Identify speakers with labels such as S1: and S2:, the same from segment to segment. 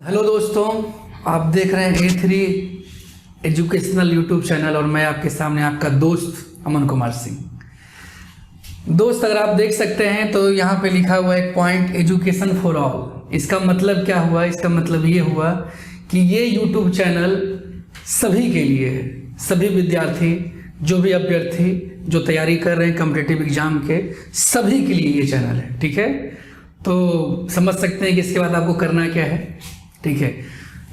S1: Hello दोस्तों, आप देख रहे हैं A3 एजुकेशनल यूट्यूब चैनल और मैं आपके सामने आपका दोस्त अमन कुमार सिंह। दोस्त, अगर आप देख सकते हैं तो यहाँ पे लिखा हुआ है पॉइंट एजुकेशन फॉर ऑल। इसका मतलब क्या हुआ? इसका मतलब ये हुआ कि ये यूट्यूब चैनल सभी के लिए है। सभी विद्यार्थी, जो भी अभ्यर्थी जो तैयारी कर रहे हैं कॉम्पिटिटिव एग्जाम के, सभी के लिए ये चैनल है। ठीक है, तो समझ सकते हैं कि इसके बाद आपको करना क्या है। ठीक है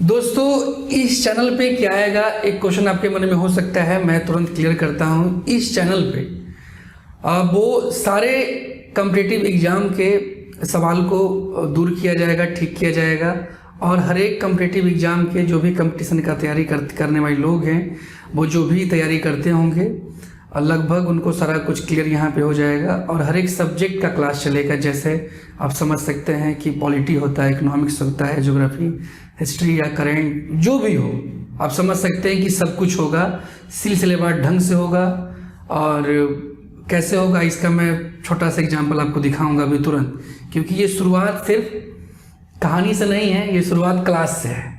S1: दोस्तों, इस चैनल पे क्या आएगा, एक क्वेश्चन आपके मन में हो सकता है, मैं तुरंत क्लियर करता हूँ। इस चैनल पे वो सारे कॉम्पिटिटिव एग्जाम के सवाल को दूर किया जाएगा, ठीक किया जाएगा और हर एक कॉम्पिटिटिव एग्जाम के जो भी कंपटीशन का तैयारी करने वाले लोग हैं, वो जो भी तैयारी करते होंगे, लगभग उनको सारा कुछ क्लियर यहाँ पे हो जाएगा। और हर एक सब्जेक्ट का क्लास चलेगा। जैसे आप समझ सकते हैं कि पॉलिटी होता है, इकोनॉमिक्स होता है, ज्योग्राफी, हिस्ट्री या करेंट, जो भी हो, आप समझ सकते हैं कि सब कुछ होगा, सिलसिलेवार ढंग से होगा। और कैसे होगा इसका मैं छोटा सा एग्जाम्पल आपको दिखाऊंगा अभी तुरंत, क्योंकि ये शुरुआत सिर्फ कहानी से नहीं है, ये शुरुआत क्लास से है।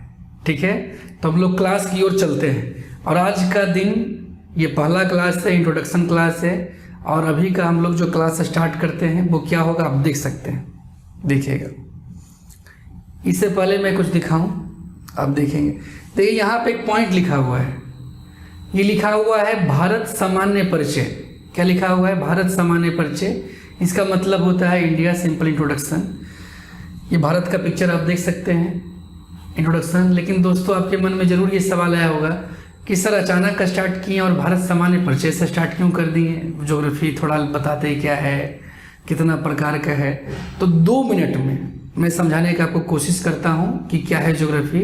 S1: ठीक है, तो हम लोग क्लास की ओर चलते हैं और आज का दिन ये पहला क्लास है, इंट्रोडक्शन क्लास है। और अभी का हम लोग जो क्लास स्टार्ट करते हैं वो क्या होगा आप देख सकते हैं, देखिएगा। इससे पहले मैं कुछ दिखाऊं, आप देखेंगे। देखिए यहाँ पे एक पॉइंट लिखा हुआ है, ये लिखा हुआ है भारत सामान्य परिचय। क्या लिखा हुआ है? भारत सामान्य परिचय। इसका मतलब होता है इंडिया सिंपल इंट्रोडक्शन। ये भारत का पिक्चर आप देख सकते हैं, इंट्रोडक्शन। लेकिन दोस्तों आपके मन में जरूर ये सवाल आया होगा कि सर अचानक स्टार्ट किए और भारत सामान्य परिचय से स्टार्ट क्यों कर दिए? ज्योग्राफी थोड़ा बताते क्या है, कितना प्रकार का है। तो 2 मिनट में मैं समझाने की आपको कोशिश करता हूँ कि क्या है ज्योग्राफी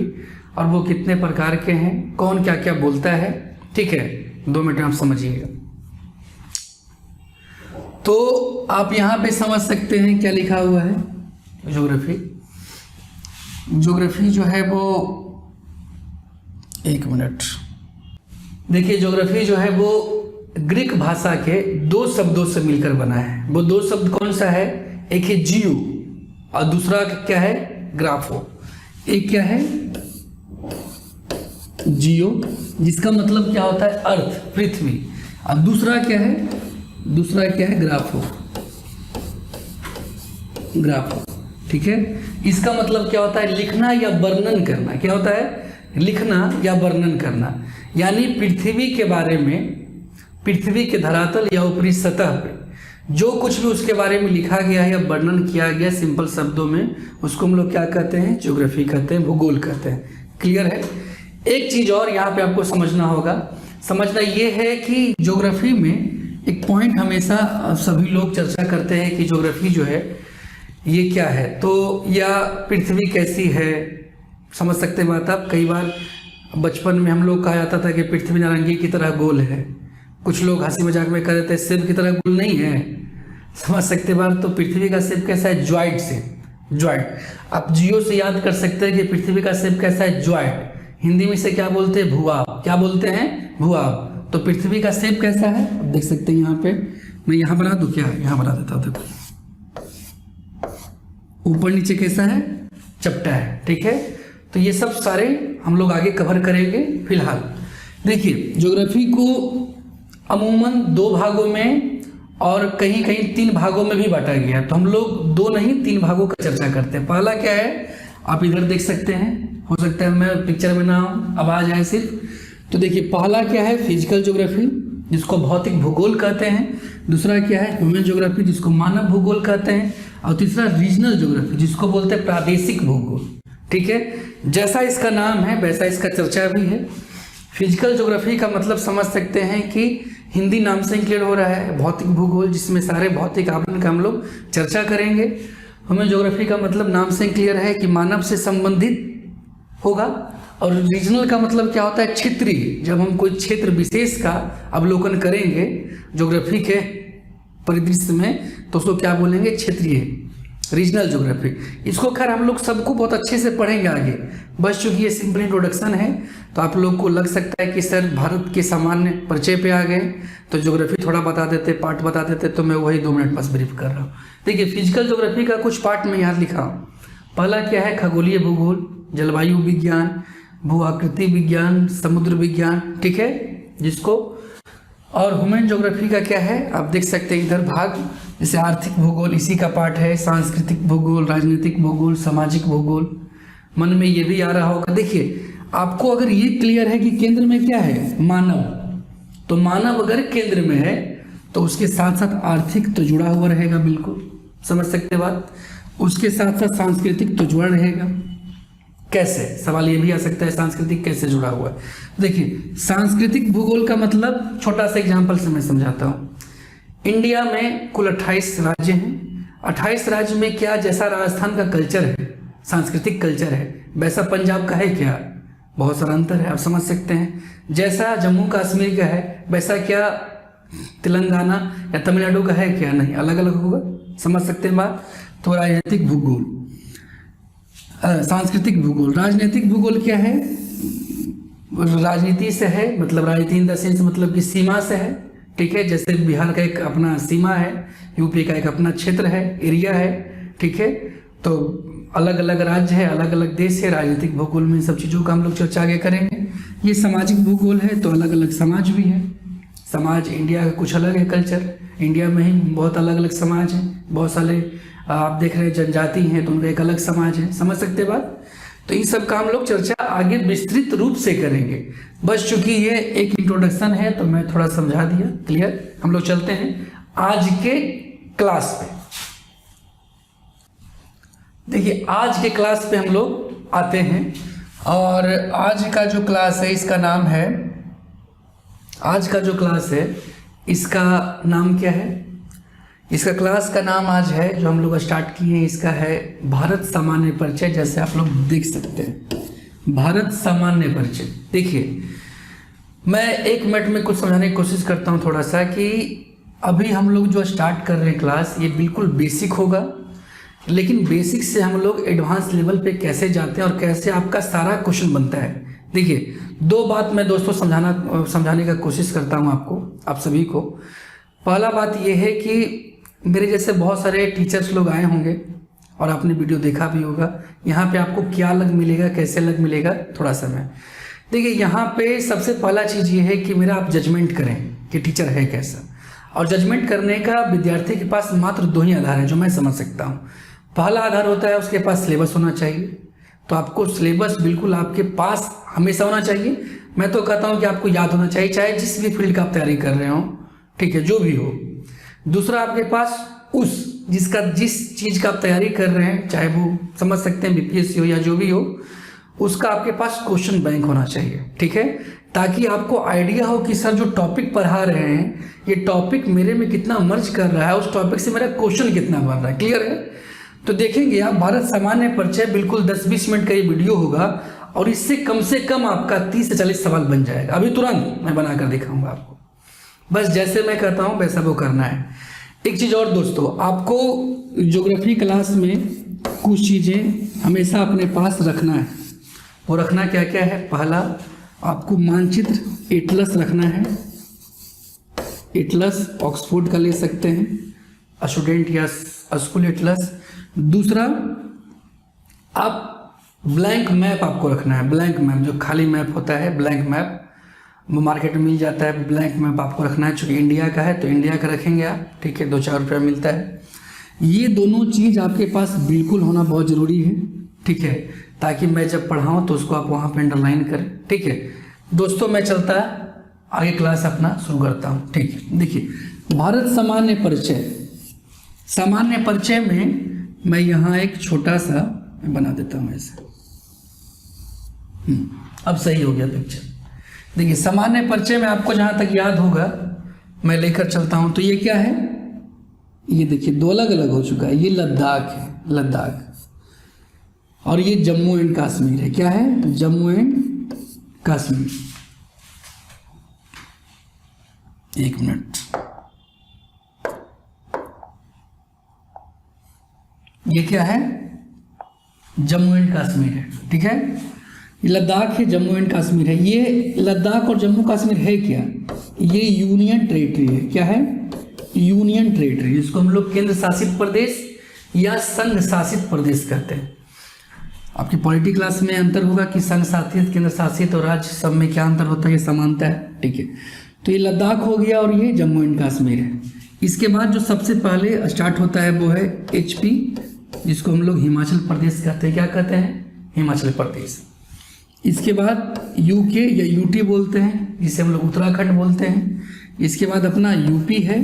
S1: और वो कितने प्रकार के हैं, कौन क्या क्या बोलता है। ठीक है, 2 मिनट में आप समझिएगा। तो आप यहाँ पे समझ सकते हैं क्या लिखा हुआ है। ज्योग्राफी जो है वो, एक मिनट, देखिए ज्योग्राफी जो है वो ग्रीक भाषा के 2 शब्दों से मिलकर बना है। वो 2 शब्द कौन सा है? एक है जियो और दूसरा क्या है? ग्राफो। एक क्या है? जियो, जिसका मतलब क्या होता है? अर्थ, पृथ्वी। और दूसरा क्या है? दूसरा क्या है? ग्राफो। ग्राफो, ठीक है। इसका मतलब क्या होता है? लिखना या वर्णन करना। क्या होता है? लिखना या वर्णन करना। यानी पृथ्वी के बारे में, पृथ्वी के धरातल या ऊपरी सतह पे जो कुछ भी उसके बारे में लिखा गया है या वर्णन किया गया सिंपल शब्दों में, उसको हम लोग क्या कहते हैं? ज्योग्राफी कहते हैं, भूगोल कहते हैं। क्लियर है? एक चीज और यहाँ पे आपको समझना होगा। समझना ये है कि ज्योग्राफी में एक पॉइंट हमेशा सभी लोग चर्चा करते हैं कि ज्योग्राफी जो है ये क्या है, तो या पृथ्वी कैसी है। समझ सकते हैं बात आप। कई बार बचपन में हम लोग कहा जाता था कि पृथ्वी नारंगी की तरह गोल है। कुछ लोग हंसी मजाक में कह देते हैं सेब की तरह गोल नहीं है। समझ सकते बात। तो पृथ्वी का सेब कैसा है? ज्वाइंट से, ज्वाइंट। आप जियो से याद कर सकते हैं कि पृथ्वी का सेब कैसा है? ज्वाइंट। हिंदी में से क्या बोलते हैं? भूआब। क्या बोलते हैं? भूआब। तो पृथ्वी का सेब कैसा है आप देख सकते हैं। यहाँ पे मैं यहाँ बना दूं क्या? यहाँ बना देता हूँ। देखो ऊपर नीचे कैसा है? चपटा है। ठीक है, तो ये सब सारे हम लोग आगे कवर करेंगे। फिलहाल देखिए ज्योग्राफी को अमूमन 2 भागों में और कहीं कहीं 3 भागों में भी बांटा गया। तो हम लोग 2 नहीं 3 भागों का चर्चा करते हैं। पहला क्या है आप इधर देख सकते हैं, हो सकता है मैं पिक्चर में ना आवाज आए सिर्फ। तो देखिए पहला क्या है? फिजिकल ज्योग्राफी, जिसको भौतिक भूगोल कहते हैं। दूसरा क्या है? ह्यूमन ज्योग्राफी, जिसको मानव भूगोल कहते हैं। और तीसरा रीजनल ज्योग्राफी, जिसको बोलते हैं प्रादेशिक भूगोल। ठीक है, जैसा इसका नाम है वैसा इसका चर्चा भी है। फिजिकल ज्योग्राफी का मतलब समझ सकते हैं कि हिंदी नाम से क्लियर हो रहा है, भौतिक भूगोल, जिसमें सारे भौतिक आवरण का हम लोग चर्चा करेंगे। ह्यूमन ज्योग्राफी का मतलब नाम से क्लियर है कि मानव से संबंधित होगा। और रीजनल का मतलब क्या होता है? क्षेत्रीय। जब हम कोई क्षेत्र विशेष का अवलोकन करेंगे ज्योग्राफी के परिदृश्य में, तो उसको क्या बोलेंगे? क्षेत्रीय, रीजनल ज्योग्राफी। इसको खैर हम लोग सबको बहुत अच्छे से पढ़ेंगे आगे। बस चूंकि ये सिंपल इंट्रोडक्शन है तो आप लोग को लग सकता है कि सर भारत के सामान्य परिचय पे आ गए तो ज्योग्राफी थोड़ा बता देते, पार्ट बता देते, तो मैं वही 2 मिनट बस ब्रीफ कर रहा हूँ। देखिए फिजिकल ज्योग्राफी का कुछ पार्ट में यहाँ लिखा हूँ। पहला क्या है, खगोलीय भूगोल, जलवायु विज्ञान, भू आकृति विज्ञान, समुद्र विज्ञान, ठीक है जिसको। और ह्यूमन ज्योग्राफी का क्या है, आप देख सकते हैं इधर भाग, जैसे आर्थिक भूगोल इसी का पार्ट है, सांस्कृतिक भूगोल, राजनीतिक भूगोल, सामाजिक भूगोल। मन में ये भी आ रहा होगा। देखिए आपको अगर ये क्लियर है कि केंद्र में क्या है, मानव, तो मानव अगर केंद्र में है तो उसके साथ साथ आर्थिक तो जुड़ा हुआ रहेगा, बिल्कुल समझ सकते बात। उसके साथ साथ सांस्कृतिक तो जुड़ा रहेगा। कैसे, सवाल ये भी आ सकता है सांस्कृतिक कैसे जुड़ा हुआ है। देखिए सांस्कृतिक भूगोल का मतलब, छोटा सा एग्जांपल से मैं समझाता हूँ। इंडिया में कुल 28 राज्य हैं। 28 राज्य में क्या, जैसा राजस्थान का कल्चर है, सांस्कृतिक कल्चर है, वैसा पंजाब का है क्या, बहुत सारा अंतर है, आप समझ सकते हैं। जैसा जम्मू कश्मीर का है वैसा क्या तेलंगाना या तमिलनाडु का है क्या, नहीं, अलग अलग होगा, समझ सकते हैं बात। तो राजनीतिक भूगोल, सांस्कृतिक भूगोल। राजनीतिक भूगोल क्या है, राजनीति से है, मतलब राजनीति इन द सेंस मतलब कि सीमा से है, ठीक है। जैसे बिहार का एक अपना सीमा है, यूपी का एक अपना क्षेत्र है, एरिया है, ठीक है। तो अलग अलग राज्य है, अलग अलग देश है। राजनीतिक भूगोल में इन सब चीज़ों का हम लोग चर्चा आगे करेंगे। ये सामाजिक भूगोल है, तो अलग अलग समाज भी है। समाज इंडिया का कुछ अलग है कल्चर, इंडिया में ही बहुत अलग अलग समाज हैं, बहुत सारे आप देख रहे हैं जनजाति हैं तो उनका एक अलग समाज है, समझ सकते बात। तो इन सब का हम लोग चर्चा आगे विस्तृत रूप से करेंगे। बस चूंकि ये एक इंट्रोडक्शन है तो मैं थोड़ा समझा दिया, क्लियर। हम लोग चलते हैं आज के क्लास पे। देखिए आज के क्लास पे हम लोग आते हैं, और आज का जो क्लास है इसका नाम है, आज का जो क्लास है इसका नाम क्या है, इसका क्लास का नाम आज है जो हम लोग स्टार्ट किए हैं, इसका है भारत सामान्य परिचय। जैसे आप लोग देख सकते हैं भारत सामान्य परिचय। देखिए मैं 1 मिनट में कुछ समझाने की कोशिश करता हूं थोड़ा सा, कि अभी हम लोग जो स्टार्ट कर रहे हैं क्लास, ये बिल्कुल बेसिक होगा, लेकिन बेसिक से हम लोग एडवांस लेवल पे कैसे जाते हैं और कैसे आपका सारा क्वेश्चन बनता है। देखिए 2 बात मैं दोस्तों समझाने का कोशिश करता हूं आपको, आप सभी को। पहला बात यह है कि मेरे जैसे बहुत सारे टीचर्स लोग आए होंगे और आपने वीडियो देखा भी होगा। यहाँ पे आपको क्या अलग मिलेगा, कैसे अलग मिलेगा, थोड़ा सा मैं देखिए यहाँ पे सबसे पहला चीज़ ये है कि मेरा आप जजमेंट करें कि टीचर है कैसा। और जजमेंट करने का विद्यार्थी के पास मात्र 2 ही आधार हैं जो मैं समझ सकता हूँ। पहला आधार होता है उसके पास सिलेबस होना चाहिए, तो आपको सिलेबस बिल्कुल आपके पास हमेशा होना चाहिए। मैं तो कहता हूँ कि आपको याद होना चाहिए, चाहे जिस भी फील्ड का आप तैयारी कर रहे हो, ठीक है, जो भी हो। दूसरा आपके पास जिस चीज़ का आप तैयारी कर रहे हैं, चाहे वो समझ सकते हैं बीपीएससी हो या जो भी हो, उसका आपके पास क्वेश्चन बैंक होना चाहिए, ठीक है, ताकि आपको आइडिया हो कि सर जो टॉपिक पढ़ा रहे हैं ये टॉपिक मेरे में कितना मर्ज कर रहा है, उस टॉपिक से मेरा क्वेश्चन कितना बन रहा है, क्लियर है। तो देखेंगे आप भारत सामान्य परिचय बिल्कुल 10-20 मिनट का ये वीडियो होगा, और इससे कम से कम आपका 30 से 40 सवाल बन जाएगा। अभी तुरंत मैं बनाकर दिखाऊंगा आपको, बस जैसे मैं कहता हूँ वैसा वो करना है। एक चीज़ और दोस्तों, आपको ज्योग्राफी क्लास में कुछ चीज़ें हमेशा अपने पास रखना है। वो रखना क्या क्या है, पहला आपको मानचित्र एटलस रखना है। एटलस ऑक्सफोर्ड का ले सकते हैं स्टूडेंट या स्कूल एटलस। दूसरा आप ब्लैंक मैप आपको रखना है। ब्लैंक मैप जो खाली मैप होता है, ब्लैंक मैप वो मार्केट में मिल जाता है। ब्लैंक मैप आपको रखना है, चूँकि इंडिया का है तो इंडिया का रखेंगे आप, ठीक है, 2-4 रुपया मिलता है। ये दोनों चीज़ आपके पास बिल्कुल होना बहुत ज़रूरी है, ठीक है, ताकि मैं जब पढ़ाऊँ तो उसको आप वहाँ पे अंडरलाइन करें, ठीक है। दोस्तों मैं चलता आगे क्लास अपना शुरू करता हूँ, ठीक है। देखिए भारत सामान्य परिचय, सामान्य परिचय में मैं यहाँ एक छोटा सा बना देता हूँ ऐसे। अब सही हो गया पिक्चर। देखिए सामान्य परिचय में आपको जहाँ तक याद होगा मैं लेकर चलता हूँ, तो ये क्या है, ये देखिए 2 अलग अलग हो चुका है। ये लद्दाख है, लद्दाख, और ये जम्मू एंड कश्मीर है। क्या है, जम्मू एंड कश्मीर। 1 मिनट, ये क्या है, जम्मू एंड कश्मीर है, ठीक है। ये लद्दाख है, जम्मू एंड कश्मीर है। ये लद्दाख और जम्मू कश्मीर है क्या, ये यूनियन टेरिटरी है। क्या है, यूनियन टेरिटरी, जिसको हम लोग केंद्र शासित प्रदेश या संघ शासित प्रदेश कहते हैं। आपकी पॉलिटी क्लास में अंतर होगा कि संघ शासित, केंद्र शासित और राज्य सब में क्या अंतर होता है, ये समानता है, ठीक है। तो ये लद्दाख हो गया और ये जम्मू एंड कश्मीर है। इसके बाद जो सबसे पहले स्टार्ट होता है वो है HP, जिसको हम लोग हिमाचल प्रदेश कहते हैं। क्या कहते हैं? हिमाचल प्रदेश। इसके बाद UK या UT बोलते हैं, जिसे हम लोग उत्तराखंड बोलते हैं। इसके बाद अपना UP है,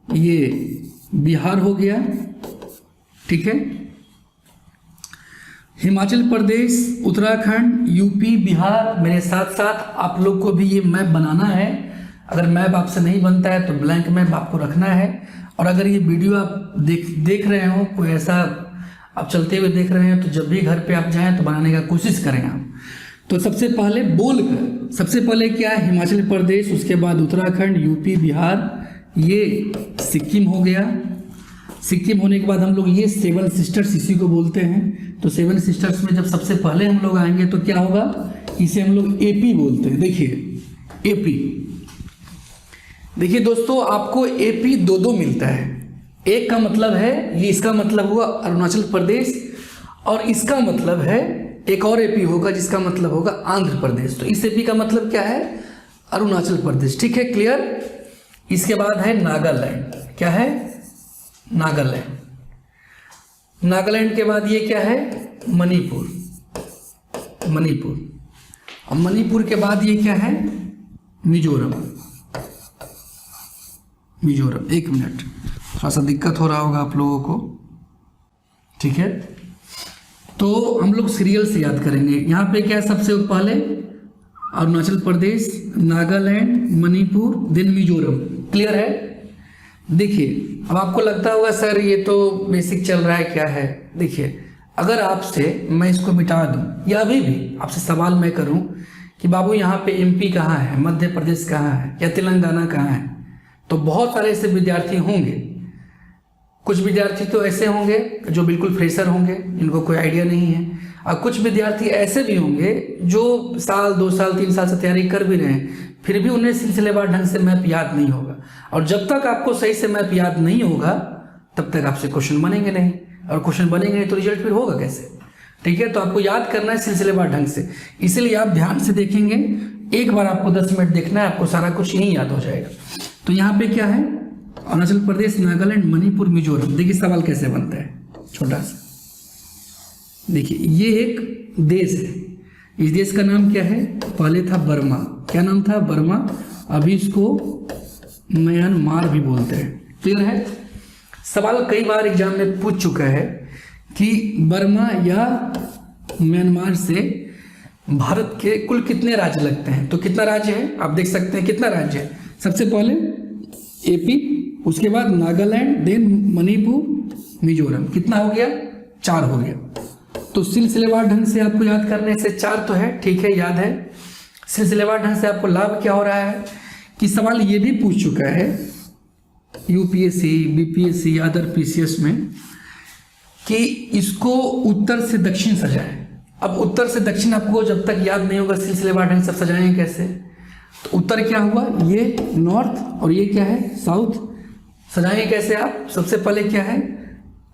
S1: ये बिहार हो गया, ठीक है। हिमाचल प्रदेश, उत्तराखंड, UP, बिहार। मेरे साथ साथ आप लोग को भी ये मैप बनाना है। अगर मैप आपसे नहीं बनता है तो ब्लैंक मैप आपको रखना है। और अगर ये वीडियो आप देख रहे हो, कोई ऐसा आप चलते हुए देख रहे हैं, तो जब भी घर पे आप जाएं तो बनाने का कोशिश करें आप। तो सबसे पहले बोलकर, सबसे पहले क्या है? हिमाचल प्रदेश, उसके बाद उत्तराखंड, UP, बिहार, ये सिक्किम हो गया। सिक्किम होने के बाद हम लोग ये 7 सिस्टर्स इसी को बोलते हैं। तो 7 सिस्टर्स में जब सबसे पहले हम लोग आएंगे तो क्या होगा? इसे हम लोग AP बोलते हैं। देखिए AP, देखिए दोस्तों, आपको AP दो मिलता है। एक का मतलब है, ये इसका मतलब हुआ अरुणाचल प्रदेश, और इसका मतलब है एक और AP होगा जिसका मतलब होगा आंध्र प्रदेश। तो इस AP का मतलब क्या है? अरुणाचल प्रदेश, ठीक है, क्लियर। इसके बाद है नागालैंड। क्या है? नागालैंड। नागालैंड के बाद ये क्या है? मणिपुर। मणिपुर। और मणिपुर के बाद ये क्या है? मिजोरम। मिजोरम। एक मिनट, थोड़ा सा दिक्कत हो रहा होगा आप लोगों को, ठीक है। तो हम लोग सीरियल से याद करेंगे। यहाँ पे क्या है? सबसे पहले अरुणाचल प्रदेश, नागालैंड, मणिपुर, देन मिजोरम। क्लियर है? देखिए, अब आपको लगता होगा सर ये तो बेसिक चल रहा है, क्या है? देखिए, अगर आपसे मैं इसको मिटा दूं या अभी भी आपसे सवाल मैं करूं कि बाबू यहाँ पे MP कहाँ है, मध्य प्रदेश कहाँ है, या तेलंगाना कहाँ है, तो बहुत सारे ऐसे विद्यार्थी होंगे। कुछ विद्यार्थी तो ऐसे होंगे जो बिल्कुल फ्रेशर होंगे, इनको कोई आइडिया नहीं है, और कुछ विद्यार्थी ऐसे भी होंगे जो साल 2 साल 3 साल से तैयारी कर भी रहे हैं, फिर भी उन्हें सिलसिलेवार ढंग से मैप याद नहीं होगा। और जब तक आपको सही से मैप याद नहीं होगा तब तक आपसे क्वेश्चन बनेंगे नहीं, और क्वेश्चन बनेंगे नहीं तो रिजल्ट फिर होगा कैसे? ठीक है, तो आपको याद करना है सिलसिलेवार ढंग से। इसीलिए आप ध्यान से देखेंगे, एक बार आपको 10 मिनट देखना है, आपको सारा कुछ यहीं याद हो जाएगा। तो यहाँ पे क्या है? अरुणाचल प्रदेश, नागालैंड, मणिपुर, मिजोरम। देखिए सवाल कैसे बनता है, छोटा सा। देखिए, ये एक देश है, इस देश का नाम क्या है? पहले था बर्मा। क्या नाम था? बर्मा। अभी इसको म्यांमार भी बोलते हैं। क्लियर है? सवाल कई बार एग्जाम में पूछ चुका है कि बर्मा या म्यांमार से भारत के कुल कितने राज्य लगते हैं। तो कितना राज्य है आप देख सकते हैं, कितना राज्य है? सबसे पहले AP, उसके बाद नागालैंड, देन मणिपुर, मिजोरम। कितना हो गया? 4 हो गया। तो सिलसिलेवार ढंग से आपको याद करने से 4 तो है, ठीक है, याद है। सिलसिलेवार ढंग से आपको लाभ क्या हो रहा है कि सवाल ये भी पूछ चुका है UPSC, BPSC, अदर PCS में कि इसको उत्तर से दक्षिण सजाएं। अब उत्तर से दक्षिण आपको जब तक याद नहीं होगा सिलसिलेवार ढंग से सजाएंगे कैसे? तो उत्तर क्या हुआ? ये नॉर्थ, और ये क्या है? साउथ। सजाएंगे कैसे आप? सबसे पहले क्या है?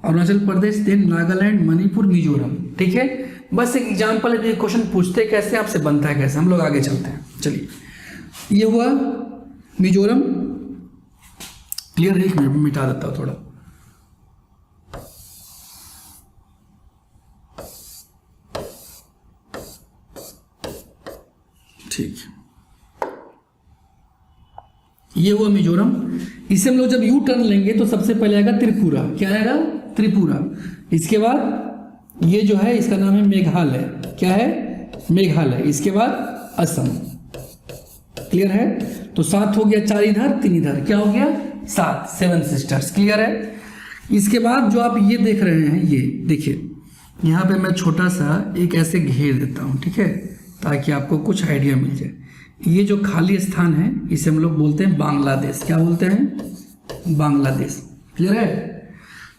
S1: अरुणाचल प्रदेश, देन नागालैंड, मणिपुर, मिजोरम। ठीक है, बस एक एग्जाम्पल है, क्वेश्चन पूछते कैसे, आपसे बनता है कैसे, हम लोग आगे चलते हैं। चलिए, ये हुआ मिजोरम। क्लियर है? एक मिनट में मिटा देता हूँ थोड़ा। ठीक, ये हुआ मिजोरम। इसे हम लोग जब यू टर्न लेंगे तो सबसे पहले आएगा त्रिपुरा। क्या आएगा? त्रिपुरा। इसके बाद ये जो है इसका नाम है मेघालय। क्या है? मेघालय। इसके बाद असम। क्लियर है? तो 7 हो गया, 4 इधर 3 इधर, क्या हो गया? 7, 7 सिस्टर्स। क्लियर है? इसके बाद जो आप ये देख रहे हैं, ये देखिए, यहाँ पे मैं छोटा सा एक ऐसे घेर देता हूँ, ठीक है, ताकि आपको कुछ आइडिया मिल जाए। ये जो खाली स्थान है इसे हम लोग बोलते हैं बांग्लादेश। क्या बोलते हैं? बांग्लादेश। क्लियर है?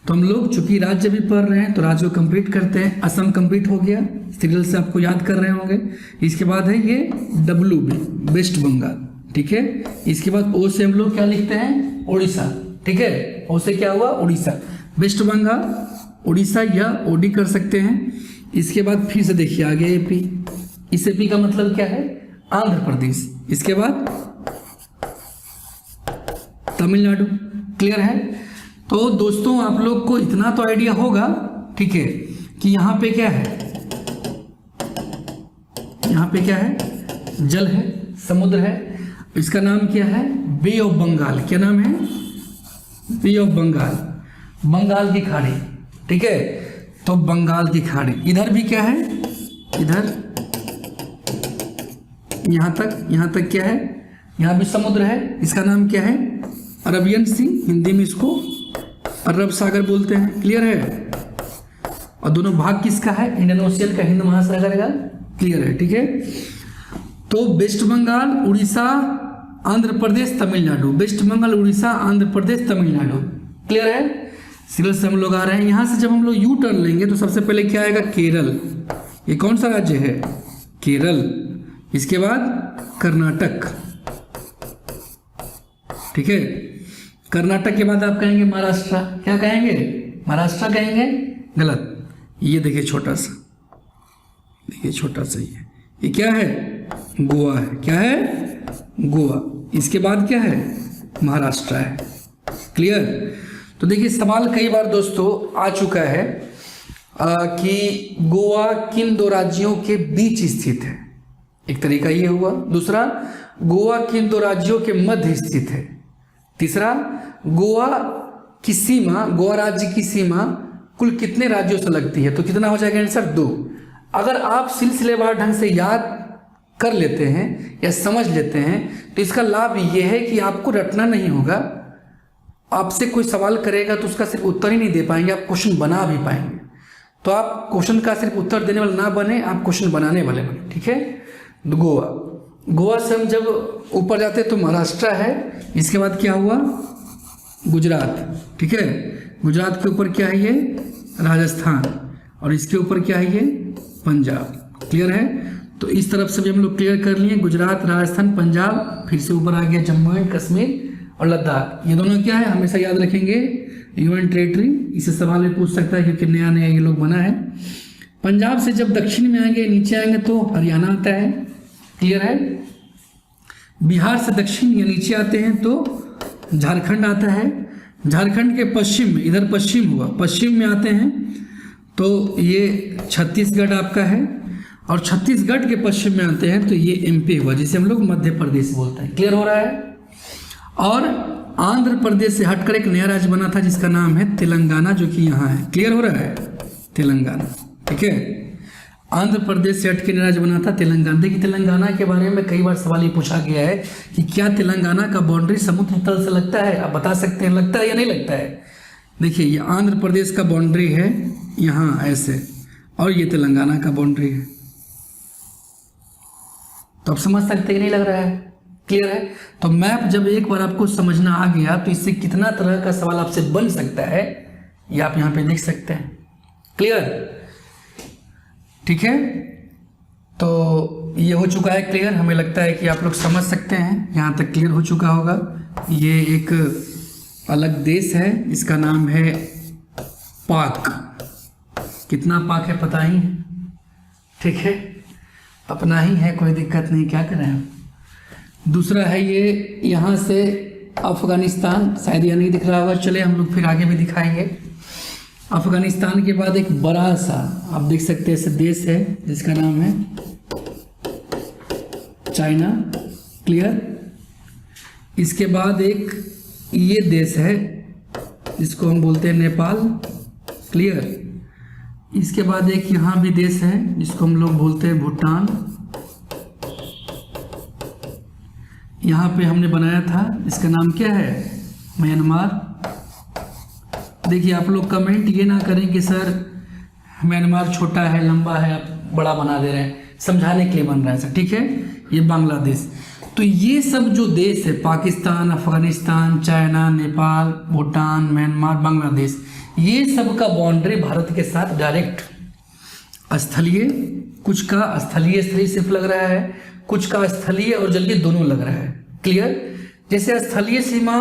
S1: तो हम लोग चूंकि राज्य भी पढ़ रहे हैं तो राज्य को कंप्लीट करते हैं। असम कंप्लीट हो गया, सीरियल से आपको याद कर रहे होंगे। इसके बाद है ये WB, वेस्ट बंगाल। ठीक है, इसके बाद O से हम लोग क्या लिखते हैं? उड़ीसा। ठीक है, O से क्या हुआ? उड़ीसा। वेस्ट बंगाल, उड़ीसा या OD कर सकते हैं। इसके बाद फिर से देखिए आगे एपी, इस एपी का मतलब क्या है, आंध्र प्रदेश। इसके बाद तमिलनाडु। क्लियर है। तो दोस्तों आप लोग को इतना तो आइडिया होगा, ठीक है, कि यहाँ पे क्या है, यहाँ पे क्या है, जल है, समुद्र है। इसका नाम क्या है, बे ऑफ बंगाल। क्या नाम है, बे ऑफ बंगाल, बंगाल की खाड़ी। ठीक है, तो बंगाल की खाड़ी। इधर भी क्या है, इधर यहाँ तक क्या है, यहाँ भी समुद्र है। इसका नाम क्या है, अरबियन सी, हिंदी में इसको अरब सागर बोलते हैं। क्लियर है। और दोनों भाग किसका है, इंडियन ओशियन का, हिंद महासागर का। क्लियर है। ठीक है, तो waste Bengal, Orissa, Andhra Pradesh, Tamil Nadu. Waste Bengal, Orissa, Andhra Pradesh, Tamil Nadu. Clear है। सिग्नल से हम लोग आ रहे हैं। यहाँ से जब हम लोग यू टर्न लेंगे तो सबसे पहले क्या आएगा, केरल। ये कौन सा राज्य है, केरल। इसके बाद कर्नाटक। ठीक है, कर्नाटक के बाद आप कहेंगे महाराष्ट्र। क्या कहेंगे, महाराष्ट्र कहेंगे, गलत। ये देखिए छोटा सा, देखिए छोटा सा ये क्या है, गोवा है। क्या है, गोवा। इसके बाद क्या है, महाराष्ट्र है। क्लियर। तो देखिए सवाल कई बार दोस्तों आ चुका है कि गोवा किन दो राज्यों के बीच स्थित है। एक तरीका ये हुआ। दूसरा, गोवा किन दो राज्यों के मध्य स्थित है। तीसरा, गोवा की सीमा, गोवा राज्य की सीमा कुल कितने राज्यों से लगती है। तो कितना हो जाएगा आंसर, 2। अगर आप सिलसिलेवार ढंग से याद कर लेते हैं या समझ लेते हैं तो इसका लाभ ये है कि आपको रटना नहीं होगा। आपसे कोई सवाल करेगा तो उसका सिर्फ उत्तर ही नहीं दे पाएंगे, आप क्वेश्चन बना भी पाएंगे। तो आप क्वेश्चन का सिर्फ उत्तर देने वाले ना बने, आप क्वेश्चन बनाने वाले बने। ठीक है। गोवा, गोवा से हम जब ऊपर जाते तो महाराष्ट्र है। इसके बाद क्या हुआ, गुजरात। ठीक है, गुजरात के ऊपर क्या है, ये राजस्थान। और इसके ऊपर क्या है, ये पंजाब। क्लियर है। तो इस तरफ से भी हम लोग क्लियर कर लिए, गुजरात, राजस्थान, पंजाब। फिर से ऊपर आ गया जम्मू एंड कश्मीर और लद्दाख। ये दोनों क्या है, हमेशा याद रखेंगे, यूनियन टेरिटरी। इसे सवाल में पूछ सकता है क्योंकि नया नया ये लोग बना है। पंजाब से जब दक्षिण में आएंगे, नीचे आएंगे तो हरियाणा आता है। क्लियर है। बिहार से दक्षिण या नीचे आते हैं तो झारखंड आता है। झारखंड के पश्चिम में, इधर पश्चिम हुआ, पश्चिम में आते हैं तो ये छत्तीसगढ़ आपका है। और छत्तीसगढ़ के पश्चिम में आते हैं तो ये एमपी हुआ, जिसे हम लोग मध्य प्रदेश बोलते हैं। क्लियर हो रहा है। और आंध्र प्रदेश से हटकर एक नया राज्य बना था जिसका नाम है तेलंगाना, जो कि यहाँ है। क्लियर हो रहा है, तेलंगाना। ठीक है, आंध्र प्रदेश से हटकर नया राज्य बना था तेलंगाना। देखिए तेलंगाना के बारे में कई बार सवाल ये पूछा गया है कि क्या तेलंगाना का बाउंड्री समुद्र तल से लगता है। आप बता सकते हैं लगता है या नहीं लगता है। देखिए ये आंध्र प्रदेश का बाउंड्री है यहाँ ऐसे, और ये तेलंगाना का बाउंड्री है। तो आप समझ सकते हैं, नहीं लग रहा है। क्लियर है। तो मैप जब एक बार आपको समझना आ गया तो इससे कितना तरह का सवाल आपसे बन सकता है ये आप यहाँ पे देख सकते हैं। क्लियर। ठीक है, तो ये हो चुका है क्लियर। हमें लगता है कि आप लोग समझ सकते हैं, यहाँ तक क्लियर हो चुका होगा। ये एक अलग देश है, इसका नाम है पाक। कितना पाक है पता ही है। ठीक है, अपना ही है, कोई दिक्कत नहीं, क्या करें हम। दूसरा है ये यहाँ से अफगानिस्तान, शायद यह नहीं दिख रहा होगा, चले हम लोग फिर आगे भी दिखाएंगे। अफगानिस्तान के बाद एक बड़ा सा आप देख सकते हैं ऐसे देश है जिसका नाम है चाइना। क्लियर। इसके बाद एक ये देश है जिसको हम बोलते हैं नेपाल। क्लियर। इसके बाद एक यहाँ भी देश है जिसको हम लोग बोलते हैं भूटान। यहाँ पे हमने बनाया था, इसका नाम क्या है, म्यांमार। देखिए आप लोग कमेंट ये ना करें कि सर म्यांमार छोटा है, लंबा है, आप बड़ा बना दे रहे हैं, समझाने के लिए बन रहा है सर। ठीक है, ये बांग्लादेश। तो ये सब जो देश है, पाकिस्तान, अफगानिस्तान, चाइना, नेपाल, भूटान, म्यांमार, बांग्लादेश, ये सब का बाउंड्री भारत के साथ डायरेक्ट स्थलीय, कुछ का स्थलीय सिर्फ लग रहा है, कुछ का स्थलीय और जलीय दोनों लग रहा है। क्लियर। जैसे स्थलीय सीमा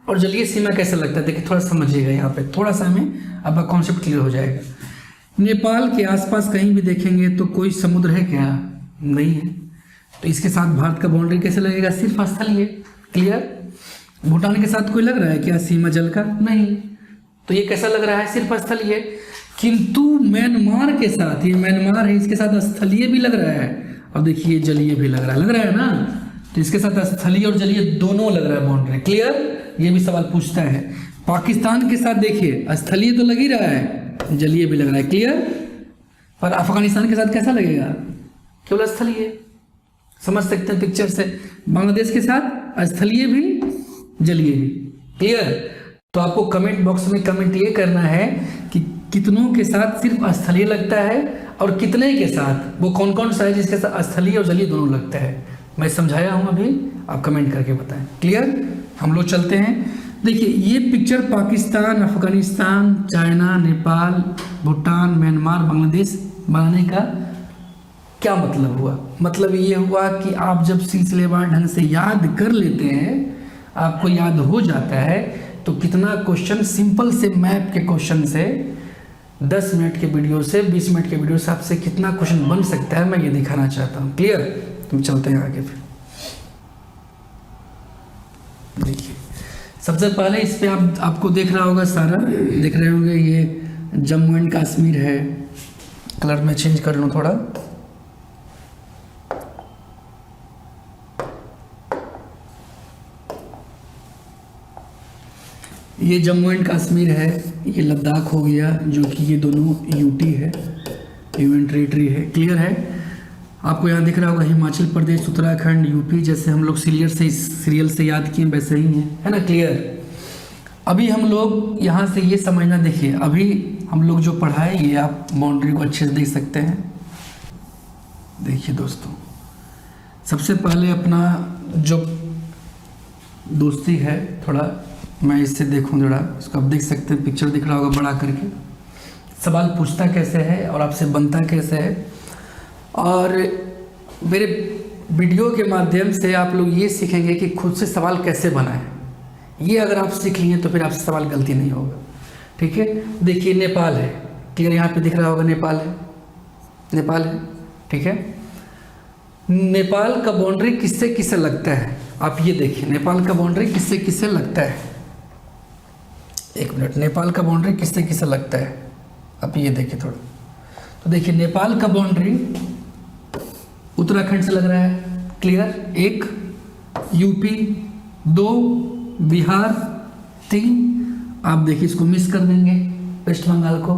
S1: और जलीय सीमा कैसे लगता है, देखिए थोड़ा समझिएगा यहाँ पे, थोड़ा सा हमें आपका कॉन्सेप्ट क्लियर हो जाएगा। नेपाल के आसपास कहीं भी देखेंगे तो कोई समुद्र है क्या? नहीं है। तो इसके साथ भारत का बाउंड्री कैसे लगेगा? सिर्फ स्थलीय। क्लियर? भूटान के साथ कोई लग रहा है क्या सीमा जल का? नहीं। तो ये कैसा लग रहा है? सिर्फ स्थलीय। किंतु म्यांमार के साथ, ये म्यांमार है, इसके साथ स्थलीय भी लग रहा है, और देखिए जलीय भी लग रहा है ना। तो इसके साथ स्थलीय और जलीय दोनों लग रहा है बाउंड्री। क्लियर? ये भी सवाल पूछता है। पाकिस्तान के साथ देखिए स्थलीय तो लग ही रहा है, जलीय भी लग रहा है। क्लियर? पर अफगानिस्तान के साथ कैसा लगेगा? केवल स्थलीय। समझ सकते हैं पिक्चर से। बांग्लादेश के साथ स्थलीय भी जलीय भी। क्लियर? तो आपको कमेंट बॉक्स में कमेंट ये करना है कि कितनों के साथ सिर्फ स्थलीय लगता है और कितने के साथ, वो कौन कौन सा है जिसके साथ स्थलीय और जलीय दोनों लगता है। मैं समझाया हूँ अभी, आप कमेंट करके बताएं। क्लियर? हम लोग चलते हैं। देखिए ये picture Pakistan, Afghanistan, China, Nepal, Bhutan, Myanmar, Bangladesh बनाने का क्या मतलब हुआ? मतलब ये हुआ कि आप जब सिलसिलेवार ढंग से याद कर लेते हैं, आपको याद हो जाता है, तो कितना क्वेश्चन सिंपल से मैप के क्वेश्चन से 10 मिनट के वीडियो से 20 मिनट के वीडियो से आपसे कितना क्वेश्चन बन सकता है, मैं ये दिखाना चाहता हूँ। क्लियर? तुम चलते हैं आगे। फिर देखिए सबसे पहले इस पे आपको देख रहा होगा, सारा देख रहे होंगे, ये जम्मू एंड कश्मीर है। कलर में चेंज कर लूँ थोड़ा। ये जम्मू एंड कश्मीर है, ये लद्दाख हो गया, जो कि ये दोनों यूटी है, यूनियन टेरिटरी है। क्लियर है? आपको यहाँ दिख रहा होगा हिमाचल प्रदेश, उत्तराखंड, यूपी, जैसे हम लोग सीरियल से याद किए वैसे ही है ना। क्लियर? अभी हम लोग यहाँ से ये समझना, देखिए अभी हम लोग जो पढ़ाए ये आप बाउंड्री को अच्छे से देख सकते हैं। देखिए दोस्तों, सबसे पहले अपना जो दोस्ती है, थोड़ा मैं इससे देखूं जरा, इसको आप देख सकते हैं, पिक्चर दिख रहा होगा बड़ा करके। सवाल पूछता कैसे है और आपसे बनता कैसे है, और मेरे वीडियो के माध्यम से आप लोग ये सीखेंगे कि खुद से सवाल कैसे बनाएं। ये अगर आप सीख लिए तो फिर आपसे सवाल गलती नहीं होगा। ठीक है? देखिए नेपाल है। क्लियर? यहाँ पे दिख रहा होगा नेपाल है, नेपाल है। ठीक है? नेपाल का बाउंड्री किससे किससे लगता है? आप ये देखिए नेपाल का बाउंड्री किससे किससे लगता है। एक मिनट, नेपाल का बाउंड्री किससे किससे लगता है, आप ये देखिए थोड़ा। तो देखिए नेपाल का बाउंड्री उत्तराखंड से लग रहा है। क्लियर? 1 यूपी, 2 बिहार, 3 आप देखिए इसको मिस कर देंगे वेस्ट बंगाल को,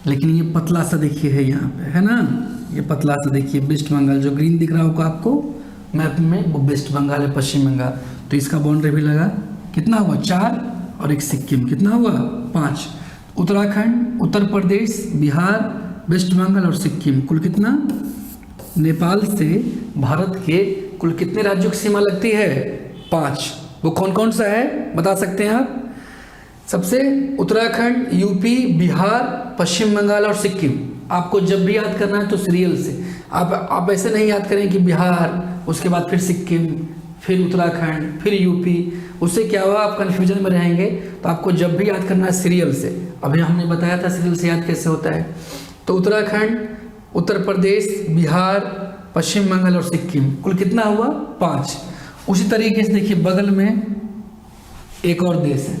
S1: लेकिन ये पतला सा देखिए है यहाँ पे, है ना, ये पतला सा देखिए वेस्ट बंगाल, जो ग्रीन दिख रहा होगा आपको मैप में, वो वेस्ट बंगाल है, पश्चिम बंगाल। तो इसका बाउंड्री भी लगा, कितना हुआ? 4, और एक सिक्किम, कितना हुआ? 5। उत्तराखंड, उत्तर प्रदेश, बिहार, वेस्ट बंगाल और सिक्किम, कुल कितना? नेपाल से भारत के कुल कितने राज्यों की सीमा लगती है? 5। वो कौन कौन सा है बता सकते हैं आप? सबसे उत्तराखंड, यूपी, बिहार, पश्चिम बंगाल और सिक्किम। आपको जब भी याद करना है तो सीरियल से, आप ऐसे नहीं याद करें कि बिहार, उसके बाद फिर सिक्किम, फिर उत्तराखंड, फिर यूपी, उससे क्या हुआ आप कन्फ्यूजन में रहेंगे। तो आपको जब भी याद करना है सीरियल से, अभी हमने बताया था सीरियल से याद कैसे होता है। तो उत्तराखंड, उत्तर प्रदेश, बिहार, पश्चिम बंगाल और सिक्किम, कुल कितना हुआ? 5। उसी तरीके से देखिए बगल में एक और देश है,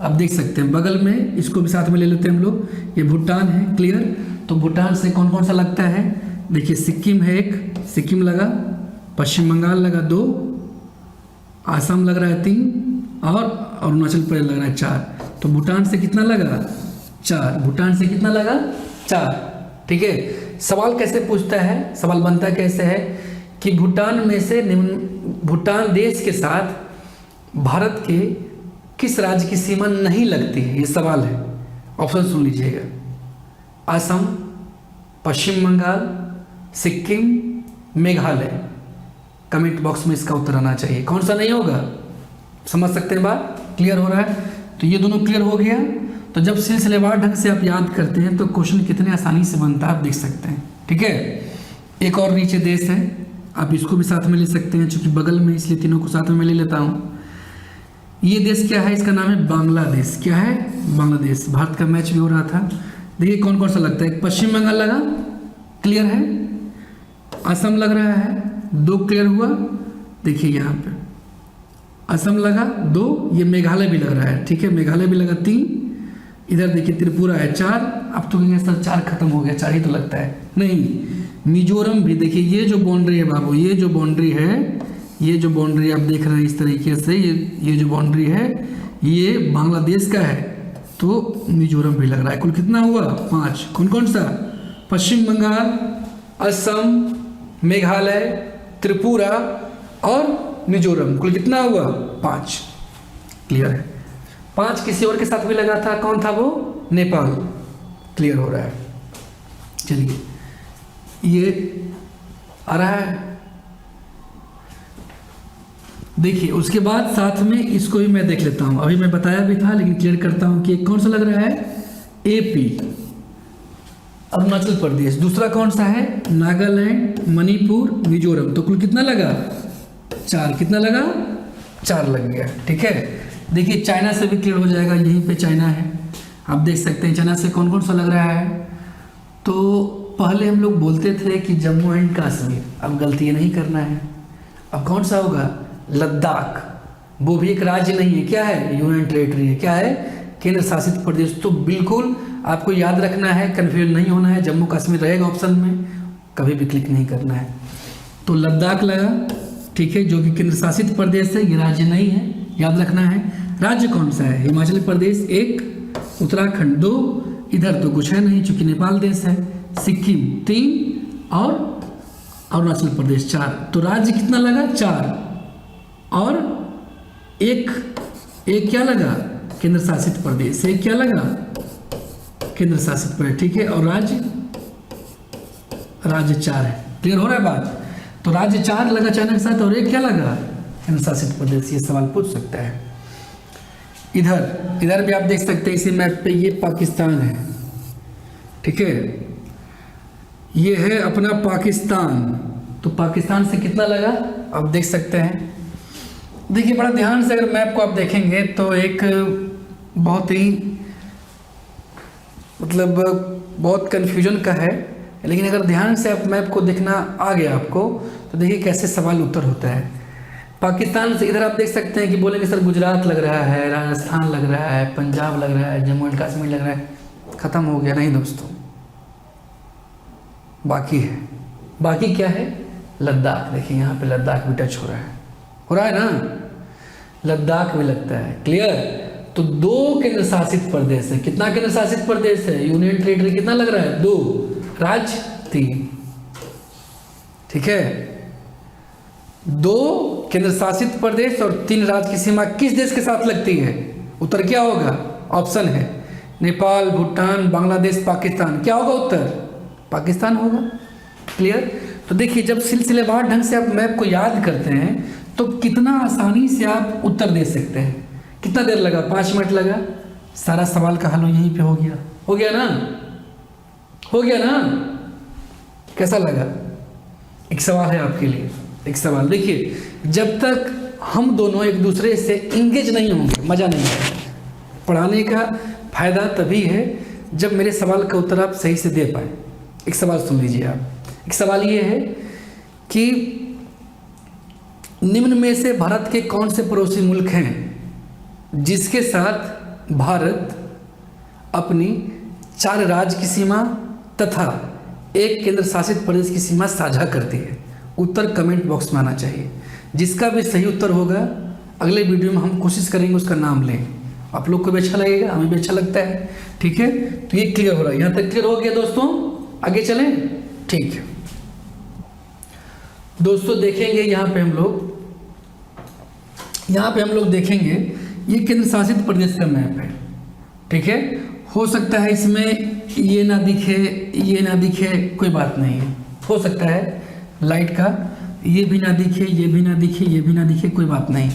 S1: आप देख सकते हैं बगल में, इसको भी साथ में ले लेते हैं हम लोग, ये भूटान है। क्लियर? तो भूटान से कौन कौन सा लगता है? देखिए सिक्किम है, एक सिक्किम लगा, पश्चिम बंगाल लगा 2, आसाम लग रहा है 3, और अरुणाचल प्रदेश लग रहा है 4। तो भूटान से कितना लगा? 4। भूटान से कितना लगा? 4। ठीक है? सवाल कैसे पूछता है, सवाल बनता कैसे है कि भूटान में से भूटान देश के साथ भारत के किस राज्य की सीमा नहीं लगती है, ये सवाल है। ऑप्शन सुन लीजिएगा, असम, पश्चिम बंगाल, सिक्किम, मेघालय। कमेंट बॉक्स में इसका उत्तर आना चाहिए, कौन सा नहीं होगा। समझ सकते हैं बात? क्लियर हो रहा है? तो ये दोनों क्लियर हो गया। तो जब सिलसिलेवार ढंग से आप याद करते हैं तो क्वेश्चन कितने आसानी से बनता है आप देख सकते हैं। ठीक है? एक और नीचे देश है, आप इसको भी साथ में ले सकते हैं, चूंकि बगल में इसलिए तीनों को साथ में ले लेता हूँ। ये देश क्या है? इसका नाम है बांग्लादेश। क्या है? बांग्लादेश। भारत का मैच भी हो रहा था, देखिए कौन कौन सा लगता है। पश्चिम बंगाल लगा, क्लियर है। असम लग रहा है, 2 क्लियर हुआ। देखिए यहाँ पे असम लगा 2, ये मेघालय भी लग रहा है, ठीक है, मेघालय भी लगा 3। इधर देखिए त्रिपुरा है 4। अब तो कहेंगे सर 4 खत्म हो गया, 4 ही तो लगता है, नहीं। मिजोरम भी देखिए, ये जो बाउंड्री है बाबू, ये जो बाउंड्री है, ये जो बाउंड्री आप देख रहे हैं इस तरीके से, ये जो बाउंड्री है ये बांग्लादेश का है, तो मिजोरम भी लग रहा है। कुल कितना हुआ? 5। कौन कौन सा? पश्चिम बंगाल, असम, मेघालय, त्रिपुरा और मिजोरम। कुल कितना हुआ? 5। क्लियर है। 5 किसी और के साथ भी लगा था, कौन था वो? नेपाल। क्लियर हो रहा है। चलिए ये आ रहा है, देखिए उसके बाद साथ में इसको भी मैं देख लेता हूँ। अभी मैं बताया भी था लेकिन क्लियर करता हूँ कि कौन सा लग रहा है? AP, अरुणाचल प्रदेश। दूसरा कौन सा है? नागालैंड, मणिपुर, मिजोरम। तो कुल कितना लगा? 4। कितना लगा? 4 लग गया, ठीक है। देखिए चाइना से भी क्लियर हो जाएगा, यहीं पे चाइना है, आप देख सकते हैं। चाइना से कौन कौन सा लग रहा है? तो पहले हम लोग बोलते थे कि जम्मू एंड कश्मीर, अब गलती ये नहीं करना है। अब कौन सा होगा? लद्दाख। वो भी एक राज्य नहीं है, क्या है? यूनियन टेरिटरी है। क्या है? केंद्र शासित प्रदेश। तो बिल्कुल आपको याद रखना है, कन्फ्यूज नहीं होना है। जम्मू कश्मीर रहेगा ऑप्शन में, कभी भी क्लिक नहीं करना है। तो लद्दाख लगा, ठीक है, जो कि केंद्र शासित प्रदेश है, ये राज्य नहीं है, याद रखना है। राज्य कौन सा है? हिमाचल प्रदेश 1, उत्तराखंड 2, इधर तो कुछ है नहीं चूंकि नेपाल देश है। सिक्किम 3 और अरुणाचल प्रदेश 4। तो राज्य कितना लगा? 4 और एक क्या लगा? केंद्र शासित प्रदेश। एक क्या लगा? केंद्र शासित प्रदेश, ठीक है। और राज्य 4 है। क्लियर हो रहा है बात? तो राज्य 4 लगा चाइना के साथ, और एक क्या लगा? केंद्र शासित प्रदेश। ये सवाल पूछ सकता है। इधर भी आप देख सकते हैं इसी मैप पे, ये पाकिस्तान है, ठीक है, ये है अपना पाकिस्तान। तो पाकिस्तान से कितना लगा आप देख सकते हैं। देखिए बड़ा ध्यान से अगर मैप को आप देखेंगे तो एक बहुत ही मतलब बहुत कन्फ्यूजन का है, लेकिन अगर ध्यान से आप मैप को देखना आ गया आपको तो देखिए कैसे सवाल उत्तर होता है। पाकिस्तान से इधर आप देख सकते हैं कि बोलेंगे सर गुजरात लग रहा है, राजस्थान लग रहा है, पंजाब लग रहा है, जम्मू एंड कश्मीर लग रहा है। ख़त्म हो गया? नहीं दोस्तों, बाकी है। बाकी क्या है? लद्दाख। देखिए यहाँ पे लद्दाख भी टच हो रहा है ना, लद्दाख भी लगता है। क्लियर? तो 2 केंद्र शासित प्रदेश है। कितना केंद्र शासित प्रदेश है? यूनियन टेरिटरी कितना लग रहा है? 2, राज्य 3, ठीक है। 2 केंद्र शासित प्रदेश और 3 राज्य की सीमा किस देश के साथ लगती है? उत्तर क्या होगा? ऑप्शन है नेपाल, भूटान, बांग्लादेश, पाकिस्तान। क्या होगा उत्तर? पाकिस्तान होगा। क्लियर? तो देखिए जब सिलसिलेवार ढंग से आप मैप को याद करते हैं तो कितना आसानी से आप उत्तर दे सकते हैं। कितना देर लगा? 5 मिनट लगा, सारा सवाल का हल यहीं पे हो गया ना? हो गया ना? कैसा लगा? एक सवाल है आपके लिए, एक सवाल। देखिए जब तक हम दोनों एक दूसरे से इंगेज नहीं होंगे मज़ा नहीं है। पढ़ाने का फायदा तभी है जब मेरे सवाल का उत्तर आप सही से दे पाए। एक सवाल सुन लीजिए आप। एक सवाल ये है कि निम्न में से भारत के कौन से पड़ोसी मुल्क हैं जिसके साथ भारत अपनी 4 राज्य की सीमा तथा 1 केंद्र शासित प्रदेश की सीमा साझा करती है? उत्तर कमेंट बॉक्स में आना चाहिए। जिसका भी सही उत्तर होगा अगले वीडियो में हम कोशिश करेंगे उसका नाम लें। आप लोग को भी अच्छा लगेगा, हमें भी अच्छा लगता है, ठीक है। तो ये क्लियर हो रहा है, यहाँ तक क्लियर हो गया दोस्तों। आगे चलें, ठीक है दोस्तों। देखेंगे यहाँ पे हम लोग देखेंगे ये केंद्र शासित प्रदेश का मैप है, ठीक है। हो सकता है इसमें ये ना दिखे, कोई बात नहीं है। हो सकता है लाइट का ये भी ना दिखे, ये भी ना दिखे, कोई बात नहीं।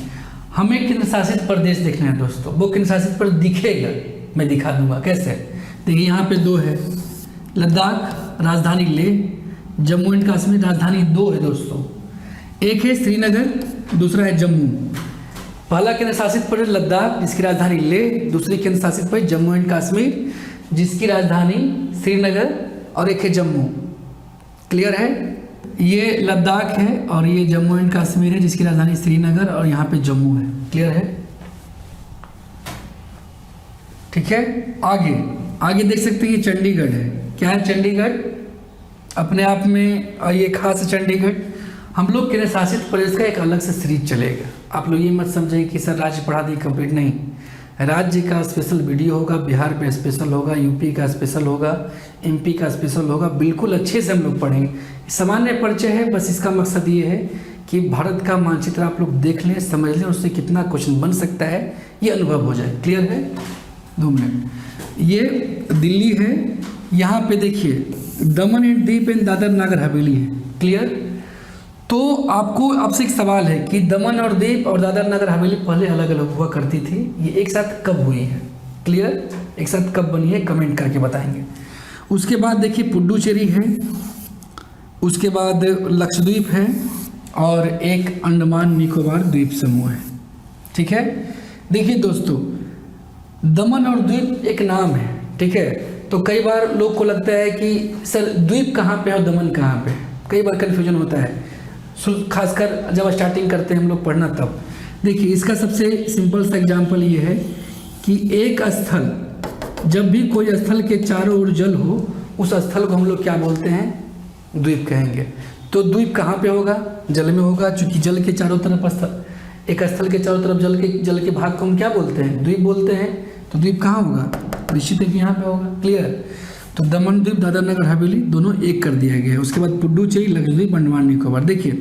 S1: हमें केंद्र शासित प्रदेश देखना है दोस्तों। वो केंद्र शासित प्रदेश दिखेगा, मैं दिखा दूंगा कैसे। देखिए यहाँ पे 2 है, लद्दाख राजधानी लेह, जम्मू एंड कश्मीर राजधानी 2 है दोस्तों। एक है श्रीनगर, दूसरा है जम्मू। पहला केंद्र शासित प्रदेश लद्दाख जिसकी राजधानी लेह, दूसरी केंद्र शासित प्रदेश जम्मू एंड कश्मीर जिसकी राजधानी श्रीनगर और एक है जम्मू। क्लियर है? ये लद्दाख है और ये जम्मू एंड कश्मीर है जिसकी राजधानी श्रीनगर और यहाँ पे जम्मू है। क्लियर है? ठीक है। आगे देख सकते हैं ये चंडीगढ़ है। क्या है चंडीगढ़? अपने आप में ये खास है चंडीगढ़। हम लोग केंद्र शासित प्रदेश का एक अलग से सीरीज चलेगा। आप लोग ये मत समझें कि सर राज्य पढ़ा दी कंप्लीट, नहीं। राज्य का स्पेशल वीडियो होगा, बिहार पे स्पेशल होगा, यूपी का स्पेशल होगा, एमपी का स्पेशल होगा। बिल्कुल अच्छे से हम लोग पढ़ेंगे। सामान्य परिचय है, बस इसका मकसद ये है कि भारत का मानचित्र आप लोग देख लें, समझ लें, उससे कितना क्वेश्चन बन सकता है ये अनुभव हो जाए। क्लियर है? 2 मिनट। ये दिल्ली है। यहाँ पे देखिए दमन and Deep and Dadar Nagar Haveli है। क्लियर? तो आपसे एक सवाल है कि दमन और दीप और दादर नगर हवेली पहले अलग अलग हुआ करती थी, ये एक साथ कब हुई है? क्लियर? एक साथ कब बनी है कमेंट करके बताएंगे। उसके बाद देखिए पुडुचेरी है, उसके बाद लक्षद्वीप है और एक अंडमान निकोबार द्वीप समूह है। ठीक है? देखिए दोस्तों, दमन और द्वीप एक नाम है। ठीक है? तो कई बार लोग को लगता है कि सर द्वीप कहाँ पे है और दमन कहाँ पे? कई बार कन्फ्यूजन होता है, खासकर जब स्टार्टिंग करते हैं हम लोग पढ़ना तब। देखिए इसका सबसे सिंपल सा एग्जांपल ये है कि एक स्थल, जब भी कोई स्थल के चारों ओर जल हो उस स्थल को हम लोग क्या बोलते हैं? द्वीप कहेंगे। तो द्वीप कहाँ पे होगा? जल में होगा, चूंकि जल के चारों तरफ एक स्थल के चारों तरफ जल के भाग को हम क्या बोलते हैं? द्वीप बोलते हैं। तो द्वीप कहाँ होगा? निश्चित है कि यहाँ पे होगा। क्लियर? तो दमन द्वीप दादर नगर हवेली दोनों एक कर दिया गया है। उसके बाद पुडुचेरी, लक्षद्वीप, अंडमान निकोबार। देखिए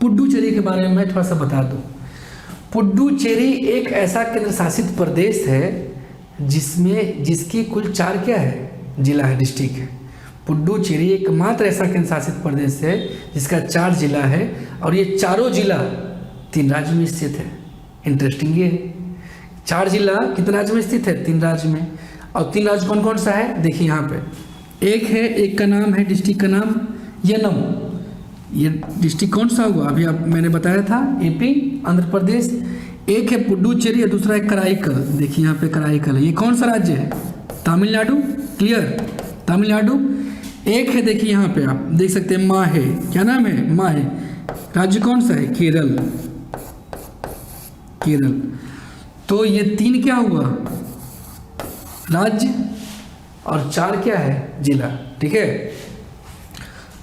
S1: पुडुचेरी के बारे में मैं थोड़ा सा बता दूं। पुडुचेरी एक ऐसा केंद्र शासित प्रदेश है जिसकी कुल 4 क्या है? जिला है, डिस्ट्रिक्ट है। पुडुचेरी एकमात्र ऐसा केंद्र शासित प्रदेश है जिसका 4 जिला है और ये चारों जिला 3 राज्य में स्थित है। इंटरेस्टिंग ये है, 4 जिला कितने राज्य में स्थित है? 3 राज्य में। और 3 राज्य कौन कौन सा है? देखिए यहाँ पे एक का नाम है, डिस्ट्रिक्ट का नाम यनम। ये डिस्ट्रिक्ट कौन सा हुआ? अभी मैंने बताया था, एपी, आंध्र प्रदेश। एक है पुडुचेरी और दूसरा है कराईकल। देखिए यहाँ पे कराईकल है। ये कौन सा राज्य है? तमिलनाडु। क्लियर? तमिलनाडु। एक है देखिए यहाँ पे आप देख सकते हैं माहे। क्या नाम है? माहे। राज्य कौन सा है? केरल। तो ये 3 क्या हुआ? राज्य और 4 क्या है? जिला। ठीक है?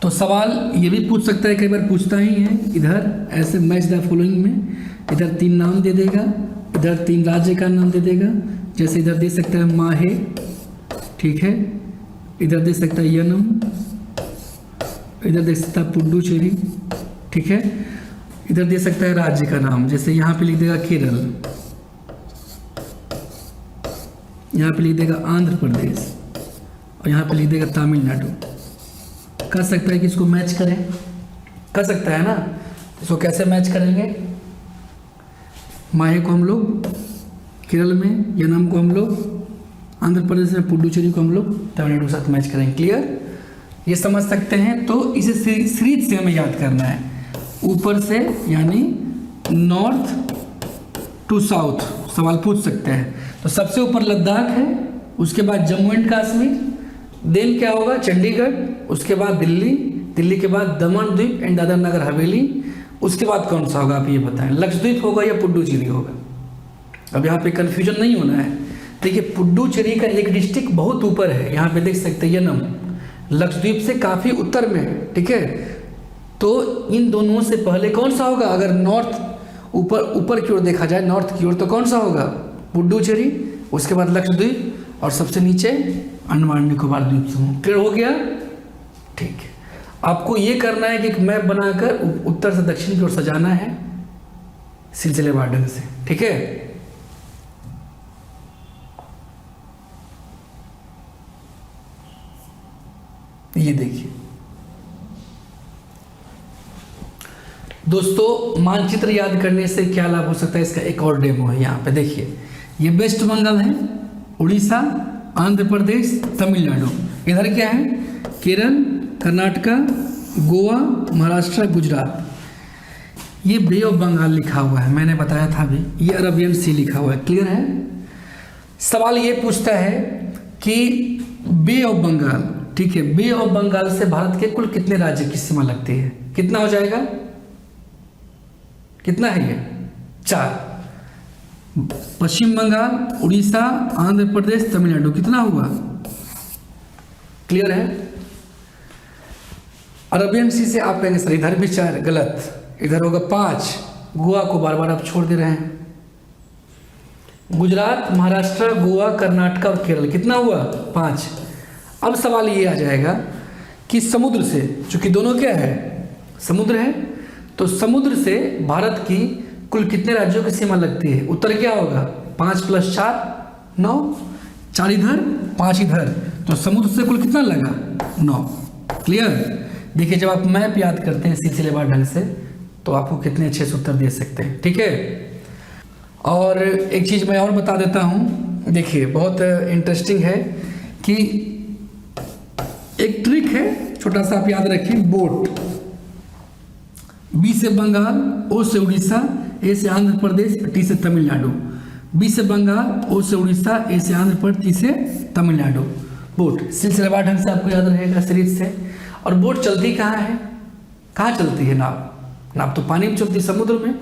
S1: तो सवाल ये भी पूछ सकता है, कई बार पूछता ही है, इधर ऐसे मैच द फॉलोइंग में इधर 3 नाम दे देगा, इधर 3 राज्य का नाम दे देगा। जैसे इधर दे सकता है माहे, ठीक है, इधर दे सकता है यनम, इधर दे सकता है पुडुचेरी, ठीक है, इधर दे सकता है राज्य का नाम। जैसे यहाँ पे लिख देगा केरल, यहाँ पे लिख देगा आंध्र प्रदेश और यहाँ पे लिख देगा तमिलनाडु। कर सकता है कि इसको मैच करें, कर सकता है ना। इसको कैसे मैच करेंगे? माहे को हम लोग केरल में, यनम को हम लोग आंध्र प्रदेश में, पुडुचेरी को हम लोग तमिलनाडु के साथ मैच करेंगे। क्लियर? ये समझ सकते हैं। तो इसे सीरीज से हमें याद करना है, ऊपर से यानी नॉर्थ टू साउथ सवाल पूछ सकते हैं। तो सबसे ऊपर लद्दाख है, उसके बाद जम्मू एंड कश्मीर, देन क्या होगा? चंडीगढ़, उसके बाद दिल्ली, दिल्ली के बाद दमन द्वीप एंड दादर नगर हवेली, उसके बाद कौन सा होगा आप ये बताएं? लक्षद्वीप होगा या पुडुचेरी होगा? अब यहाँ पे कन्फ्यूजन नहीं होना है। देखिए पुडुचेरी का एक डिस्ट्रिक्ट बहुत ऊपर है, यहाँ पे देख सकते हैं यनम, लक्षद्वीप से काफ़ी उत्तर में है। ठीक है? तो इन दोनों से पहले कौन सा होगा? अगर नॉर्थ ऊपर की ओर देखा जाए, नॉर्थ की ओर, तो कौन सा होगा? पुडुचेरी, उसके बाद लक्षद्वीप और सबसे नीचे अंडमान निकोबार द्वीप समूह। क्लियर हो गया? ठीक है। आपको ये करना है कि एक मैप बनाकर उत्तर से दक्षिण की ओर सजाना है सिलसिलेवार ढंग से। ठीक है? ये देखिए दोस्तों, मानचित्र याद करने से क्या लाभ हो सकता है, इसका एक और डेमो है। यहाँ पे देखिए, ये वेस्ट बंगाल है, उड़ीसा, आंध्र प्रदेश, तमिलनाडु। इधर क्या है? केरल, कर्नाटका, गोवा, महाराष्ट्र, गुजरात। ये बे ऑफ बंगाल लिखा हुआ है, मैंने बताया था अभी, ये अरबियन सी लिखा हुआ है। क्लियर है? सवाल ये पूछता है कि बे ऑफ बंगाल, ठीक है, बे ऑफ बंगाल से भारत के कुल कितने राज्य की सीमा लगती है? कितना हो जाएगा? कितना है ये? 4। पश्चिम बंगाल, उड़ीसा, आंध्र प्रदेश, तमिलनाडु, कितना हुआ? क्लियर है? अरबियन सी से आप कहेंगे सर इधर भी 4, गलत, इधर होगा 5। गोवा को बार बार आप छोड़ दे रहे हैं। गुजरात, महाराष्ट्र, गोवा, कर्नाटक और केरल, कितना हुआ? 5। अब सवाल ये आ जाएगा कि समुद्र से, चूंकि दोनों क्या है? समुद्र है, तो समुद्र से भारत की कुल कितने राज्यों की सीमा लगती है? उत्तर क्या होगा? 5 + 4 9, 4 इधर 5 इधर, तो समुद्र से कुल कितना लगा? 9। क्लियर? देखिए जब आप मैप याद करते हैं सिलसिलेवार ढंग से तो आपको कितने अच्छे से उत्तर दे सकते हैं। ठीक है, और एक चीज़ मैं और बता देता हूँ, देखिए बहुत इंटरेस्टिंग है कि एक ट्रिक है, छोटा सा आप याद रखिए। बोट, बी से बंगाल, ओ से उड़ीसा, ए से आंध्र प्रदेश, टी से तमिलनाडु। बी से बंगाल, ओ से उड़ीसा, ए से आंध्र प्रदेश, टी से तमिलनाडु। बोट सिलसिलेवार ढंग से आपको याद रहेगा सीरीज से। और बोट चलती कहाँ है? कहाँ चलती है नाव? नाव तो पानी में चलती है, समुद्र में,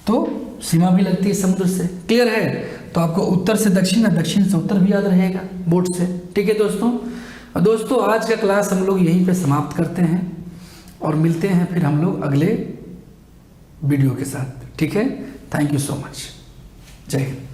S1: तो सीमा भी लगती है समुद्र से। क्लियर है? तो आपको उत्तर से दक्षिण या दक्षिण से उत्तर भी याद रहेगा बोट से। ठीक है दोस्तों, आज का क्लास हम लोग यहीं पे समाप्त करते हैं और मिलते हैं फिर हम लोग अगले वीडियो के साथ। ठीक है, थैंक यू सो मच, जय हिंद।